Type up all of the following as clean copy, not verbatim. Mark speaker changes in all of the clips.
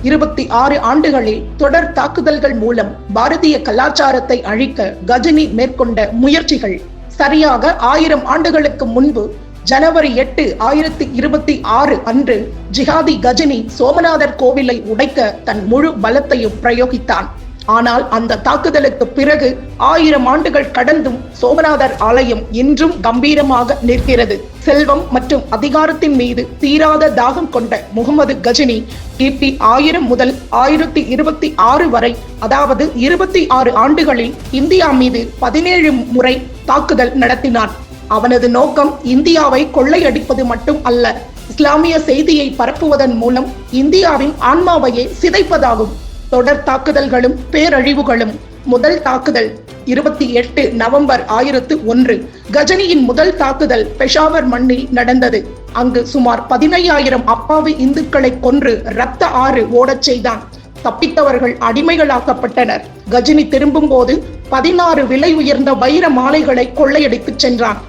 Speaker 1: 26 ஆண்டுகளில் தொடர் தாக்குதல்கள் மூலம் பாரதிய கலாச்சாரத்தை அழிக்க கஜினி மேற்கொண்ட முயற்சிகள். சரியாக 1000 ஆண்டுகளுக்கு முன்பு ஜனவரி 8, 1026 அன்று ஜிஹாதி கஜினி சோமநாதர் கோவிலை உடைக்க தன் முழு பலத்தையும் பிரயோகித்தான். ஆனால் அந்த தாக்குதலுக்கு பிறகு 1000 ஆண்டுகள் கடந்தும் சோமநாதர் ஆலயம் இன்றும் கம்பீரமாக நிற்கிறது. செல்வம் மற்றும் அதிகாரத்தின் மீது தீராத தாகம் கொண்ட முகமது கஜினி கிபி 1000 முதல் 1026 வரை, அதாவது 26 ஆண்டுகளில் இந்தியா மீது 17 முறை தாக்குதல் நடத்தினான். அவனது நோக்கம் இந்தியாவை கொள்ளையடிப்பது மட்டும் அல்ல, இஸ்லாமிய செய்தியை பரப்புவதன் மூலம் இந்தியாவின் ஆன்மாவையே சிதைப்பதாகும். தொடர் தாக்குதல்களும் பேரழிவுகளும். முதல் தாக்குதல் 28 நவம்பர் 1001. கஜினியின் முதல் தாக்குதல் பெஷாவர் மண்ணில் நடந்தது. அங்கு சுமார் 15,000 அப்பாவி இந்துக்களை கொன்று இரத்த ஆறு ஓடச் செய்தான். தப்பித்தவர்கள் அடிமைகளாக்கப்பட்டனர். கஜினி திரும்பும் போது 16 விலை உயர்ந்த வைர மாலைகளை கொள்ளையடித்து சென்றான்.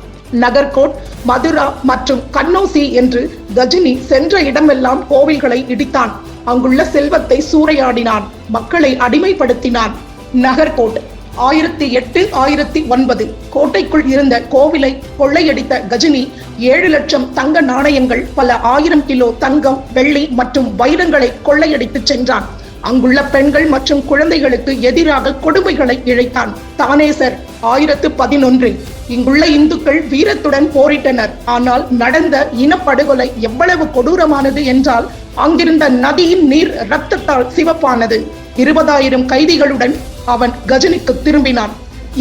Speaker 1: நகர்கோட், மதுரா மற்றும் கன்னௌசி என்று கஜினி சென்ற இடமெல்லாம் கோவில்களை இடித்தான். அங்குள்ள செல்வத்தை சூறையாடினான். மக்களை அடிமைப்படுத்தினான். நகர்கோட் 1008, 1009 கோட்டைக்குள் இருந்த கோவிலை கொள்ளையடித்த கஜினி 7 லட்சம் தங்க நாணயங்கள், பல 1000 கிலோ தங்கம், வெள்ளி மற்றும் வைரங்களை கொள்ளையடித்து சென்றான். அங்குள்ள பெண்கள் மற்றும் குழந்தைகளுக்கு எதிராக கொடுமைகளை இழைத்தான். தானேசர் 1011. இங்குள்ள இந்துக்கள் வீரத்துடன் போரிட்டனர். ஆனால் நடந்த இனப்படுகொலை எவ்வளவு கொடூரமானது என்றால், அங்கிருந்த நதியின் நீர் இரத்தத்தால் சிவப்பானது. 20,000 கைதிகளுடன் அவன் கஜினிக்கு திரும்பினான்.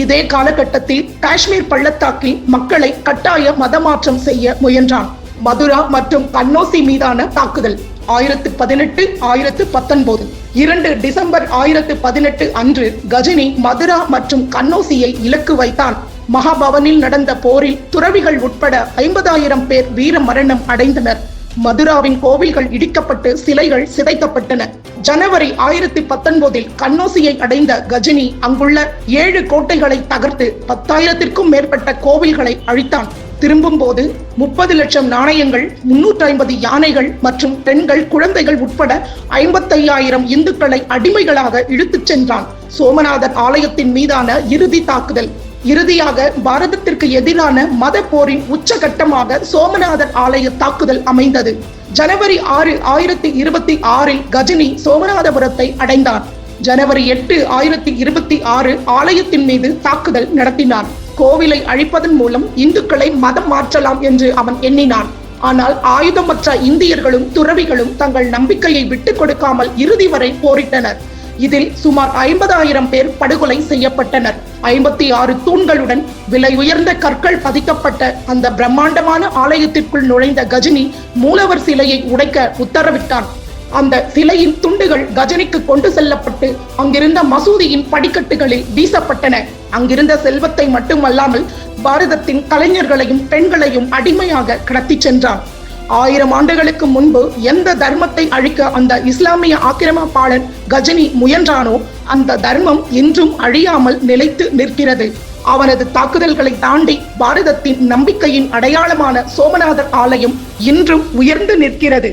Speaker 1: இதே காலகட்டத்தில் காஷ்மீர் பள்ளத்தாக்கில் மக்களை கட்டாய மதமாற்றம் செய்ய முயன்றான். மதுரா மற்றும் கன்னௌசி மீதான தாக்குதல் 1018, 1019. 2 டிசம்பர் 1018 அன்று கஜினி மதுரா மற்றும் கன்னௌசியை இலக்கு வைத்தான். மகாபவனில் நடந்த போரில் துறவிகள் உட்பட 50,000 பேர் வீர மரணம் அடைந்தனர். மதுராவின் கோவில்கள் இடிக்கப்பட்டு சிலைகள் சிதைக்கப்பட்டன. ஜனவரி 1019 கன்னௌசியை அடைந்த கஜினி அங்குள்ள 7 கோட்டைகளை தகர்த்து 10,000க்கும் மேற்பட்ட கோவில்களை அழித்தான். திரும்பும் போது 30 லட்சம் நாணயங்கள், 350 யானைகள் மற்றும் பெண்கள், குழந்தைகள் உட்பட 55,000 இந்துக்களை அடிமைகளாக இழுத்துச் சென்றான். சோமநாதர் ஆலயத்தின் மீதான இறுதி தாக்குதல். இறுதியாக பாரதத்திற்கு எதிரான மத போரின் உச்சகட்டமாக சோமநாதர் ஆலய தாக்குதல் அமைந்தது. ஜனவரி 6, 1026 கஜினி சோமநாதபுரத்தை அடைந்தான். ஜனவரி 8, 1026 ஆலயத்தின் மீது தாக்குதல் நடத்தினான். கோவிலை அழிப்பதன் மூலம் இந்துக்களை மதம் மாற்றலாம் என்று அவன் எண்ணினான். ஆனால் ஆயுதமற்ற இந்தியர்களும் துறவிகளும் தங்கள் நம்பிக்கையை விட்டுக் கொடுக்காமல் இறுதி வரை போரிட்டனர். இதில் சுமார் 50,000 பேர் படுகொலை செய்யப்பட்டனர். 56 தூண்களுடன் விலை உயர்ந்த கற்கள் பதிக்கப்பட்ட அந்த பிரம்மாண்டமான ஆலயத்திற்குள் நுழைந்த கஜினி மூலவர் சிலையை உடைக்க உத்தரவிட்டான். அந்த சிலையின் துண்டுகள் கஜினிக்கு கொண்டு செல்லப்பட்டு அங்கிருந்த மசூதியின் படிக்கட்டுகளில் வீசப்பட்டன. அங்கிருந்த செல்வத்தை மட்டுமல்லாமல் பாரதத்தின் கலைஞர்களையும் பெண்களையும் அடிமையாக கடத்தி சென்றான். 1000 ஆண்டுகளுக்கு முன்பு எந்த தர்மத்தை அழிக்க அந்த இஸ்லாமிய ஆக்கிரமிப்பாளன் கஜினி முயன்றானோ அந்த தர்மம் இன்றும் அழியாமல் நிலைத்து நிற்கிறது. அவனது தாக்குதல்களை தாண்டி பாரதத்தின் நம்பிக்கையின் அடையாளமான சோமநாதர் ஆலயம் இன்றும் உயர்ந்து நிற்கிறது.